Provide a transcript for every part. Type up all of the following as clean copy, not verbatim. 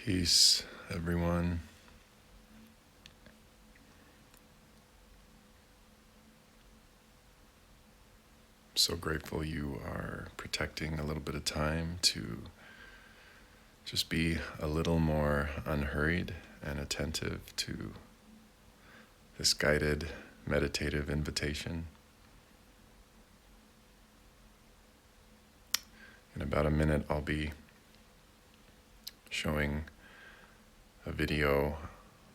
Peace, everyone. I'm so grateful you are protecting a little bit of time to just be a little more unhurried and attentive to this guided meditative invitation. In about a minute, I'll be showing a video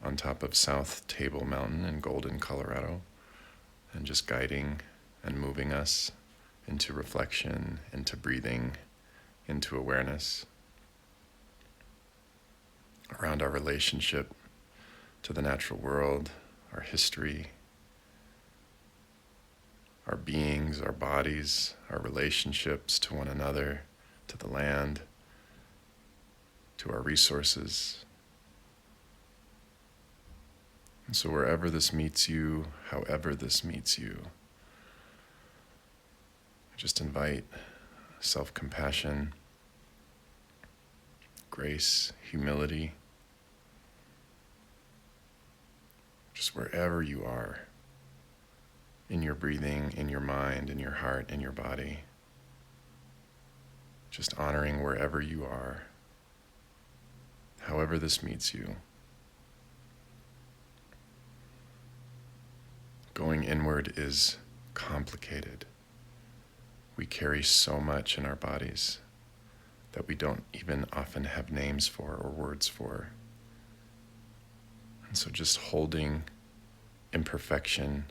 on top of South Table Mountain in Golden, Colorado, and just guiding and moving us into reflection, into breathing, into awareness around our relationship to the natural world, our history, our beings, our bodies, our relationships to one another, to the land, to our resources. And so wherever this meets you, however this meets you, I just invite self-compassion, grace, humility, just wherever you are, in your breathing, in your mind, in your heart, in your body, just honoring wherever you are, however this meets you. Going inward is complicated. We carry so much in our bodies that we don't even often have names for or words for. And so just holding imperfection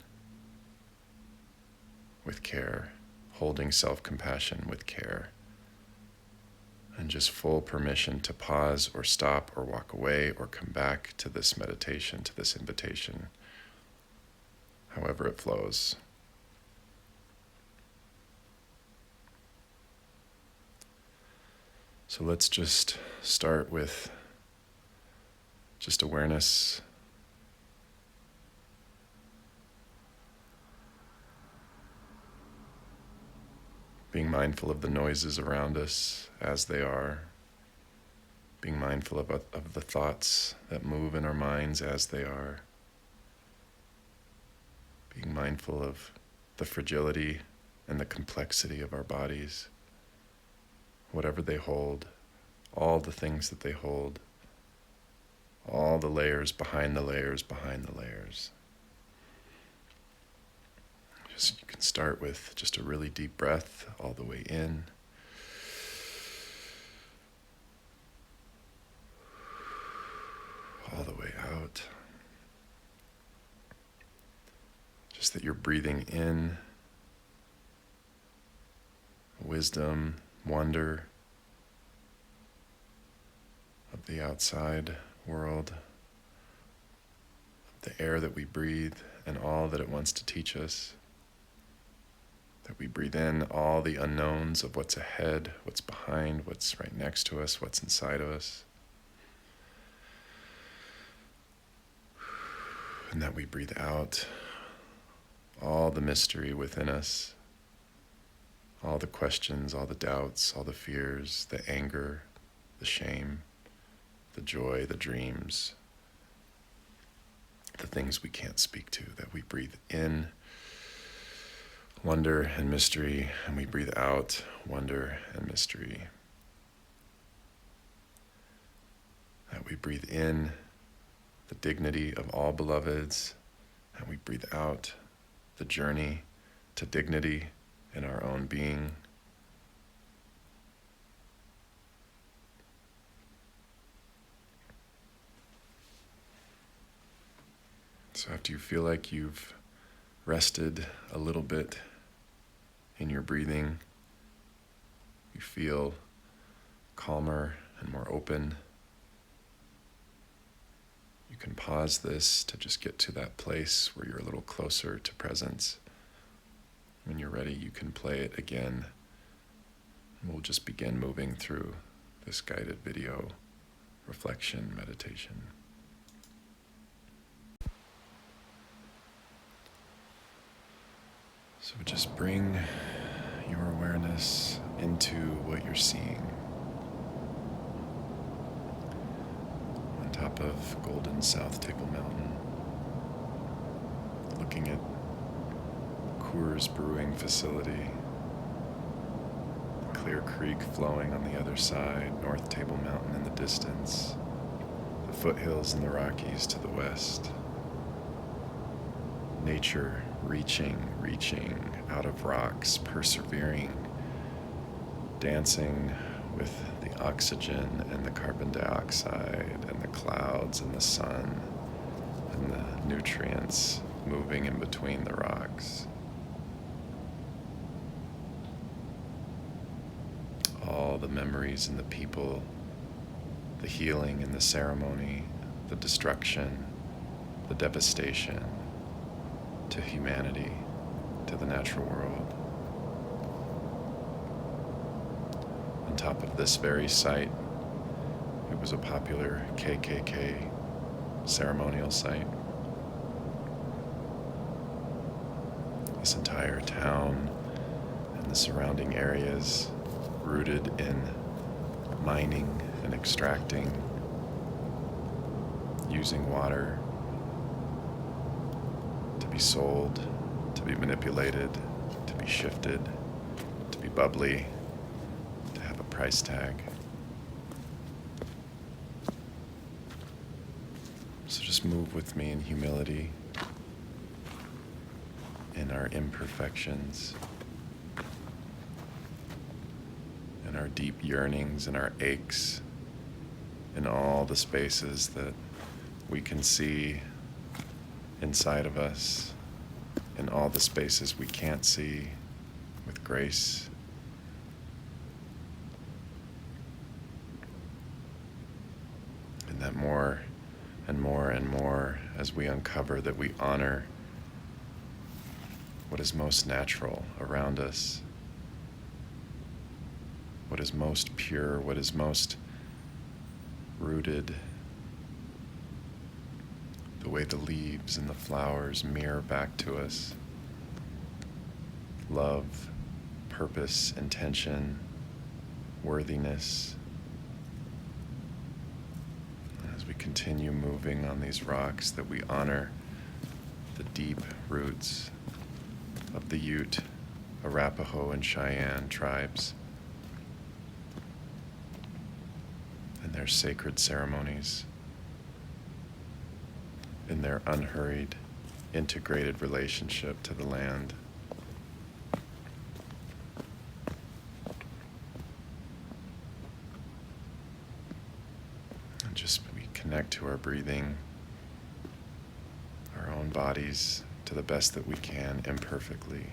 with care, holding self-compassion with care, and just full permission to pause or stop or walk away or come back to this meditation, to this invitation, however it flows. So let's just start with just awareness. Being mindful of the noises around us as they are. Being mindful of the thoughts that move in our minds as they are. Being mindful of the fragility and the complexity of our bodies, whatever they hold, all the things that they hold, all the layers behind the layers behind the layers. You can start with just a really deep breath all the way in. All the way out. Just that you're breathing in wisdom, wonder of the outside world, of the air that we breathe and all that it wants to teach us. That we breathe in all the unknowns of what's ahead, what's behind, what's right next to us, what's inside of us. And that we breathe out all the mystery within us, all the questions, all the doubts, all the fears, the anger, the shame, the joy, the dreams, the things we can't speak to, that we breathe in wonder and mystery, and we breathe out wonder and mystery. That we breathe in the dignity of all beloveds, and we breathe out the journey to dignity in our own being. So after you feel like you've rested a little bit in your breathing, you feel calmer and more open, you can pause this to just get to that place where you're a little closer to presence. When you're ready, you can play it again. And we'll just begin moving through this guided video reflection meditation. So just bring your awareness into what you're seeing. top of golden South Table Mountain, looking at Coors Brewing Facility, Clear Creek flowing on the other side, North Table Mountain in the distance, the foothills and the Rockies to the west. Nature reaching out of rocks, persevering, dancing with the oxygen and the carbon dioxide and the clouds and the sun and the nutrients moving in between the rocks. All the memories and the people, the healing and the ceremony, the destruction, the devastation to humanity, to the natural world. On top of this very site, it was a popular KKK ceremonial site. This entire town and the surrounding areas rooted in mining and extracting, using water to be sold, to be manipulated, to be shifted, to be bubbly, to have a price tag. So just move with me in humility, in our imperfections, in our deep yearnings and our aches, in all the spaces that we can see inside of us, in all the spaces we can't see, with grace. And that more and more and more, as we uncover that we honor what is most natural around us, what is most pure, what is most rooted, the way the leaves and the flowers mirror back to us. Love, purpose, intention, worthiness. As we continue moving on these rocks, that we honor the deep roots of the Ute, Arapaho, and Cheyenne tribes and their sacred ceremonies, in their unhurried, integrated relationship to the land. And just we connect to our breathing, our own bodies, to the best that we can, imperfectly,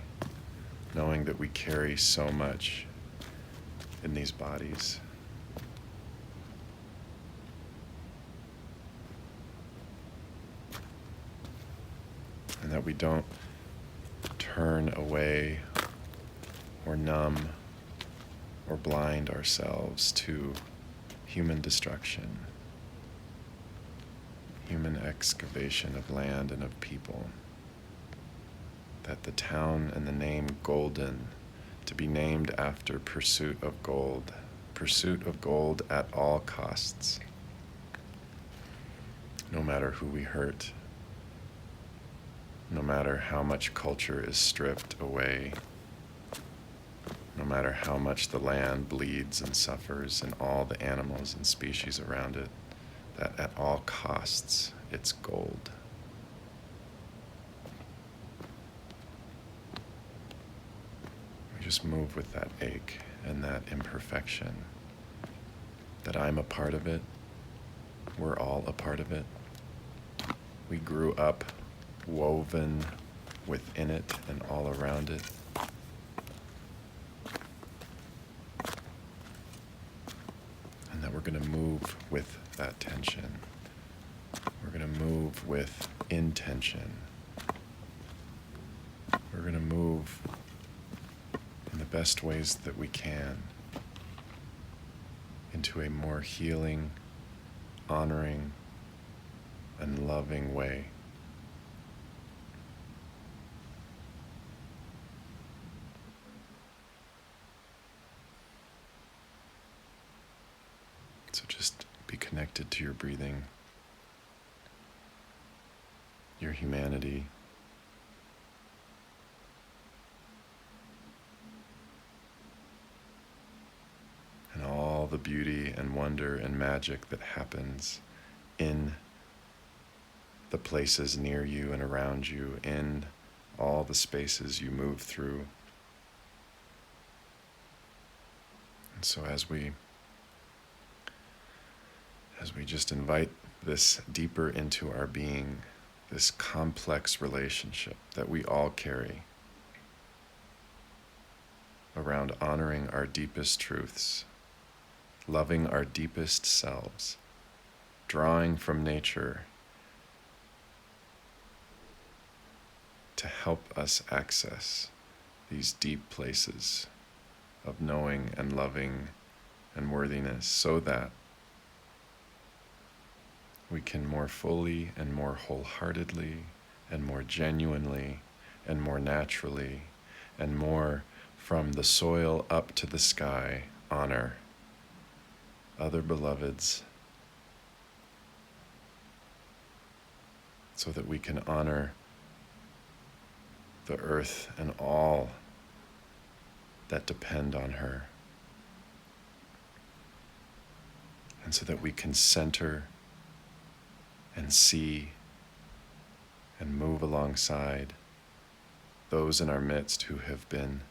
knowing that we carry so much in these bodies. And that we don't turn away or numb or blind ourselves to human destruction, human excavation of land and of people. That the town and the name Golden, to be named after pursuit of gold at all costs, no matter who we hurt, no matter how much culture is stripped away, no matter how much the land bleeds and suffers and all the animals and species around it, that at all costs it's gold. We just move with that ache and that imperfection, that I'm a part of it, we're all a part of it. We grew up woven within it and all around it. And that we're going to move with that tension. We're going to move with intention. We're going to move in the best ways that we can into a more healing, honoring, and loving way. So just be connected to your breathing. your humanity, and all the beauty and wonder and magic that happens in the places near you and around you, in all the spaces you move through. And so as we just invite this deeper into our being, this complex relationship that we all carry around honoring our deepest truths, loving our deepest selves, drawing from nature to help us access these deep places of knowing and loving and worthiness, so that we can more fully and more wholeheartedly and more genuinely and more naturally and more from the soil up to the sky honor other beloveds, so that we can honor the earth and all that depend on her, and so that we can center and see and move alongside those in our midst who have been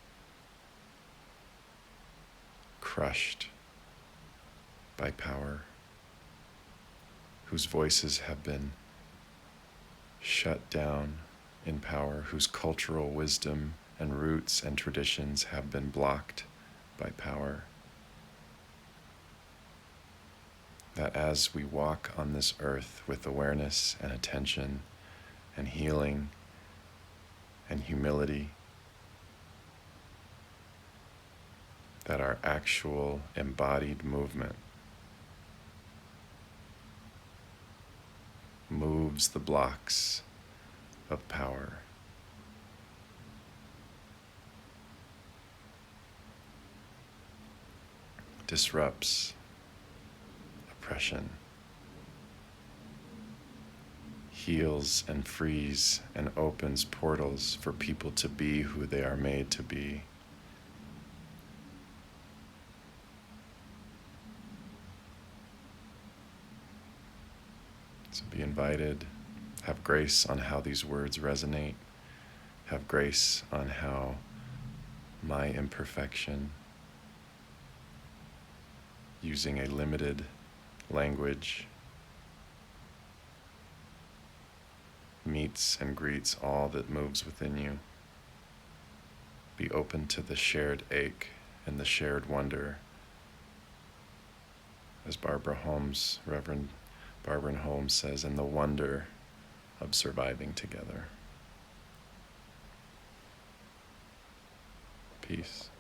crushed by power, whose voices have been shut down in power, whose cultural wisdom and roots and traditions have been blocked by power. That as we walk on this earth with awareness and attention and healing and humility, that our actual embodied movement moves the blocks of power, disrupts oppression, heals and frees and opens portals for people to be who they are made to be. So be invited, have grace on how these words resonate, have grace on how my imperfection, using a limited language, meets and greets all that moves within you. Be open to the shared ache and the shared wonder, as Reverend Barbara Holmes says, in the wonder of surviving together. Peace.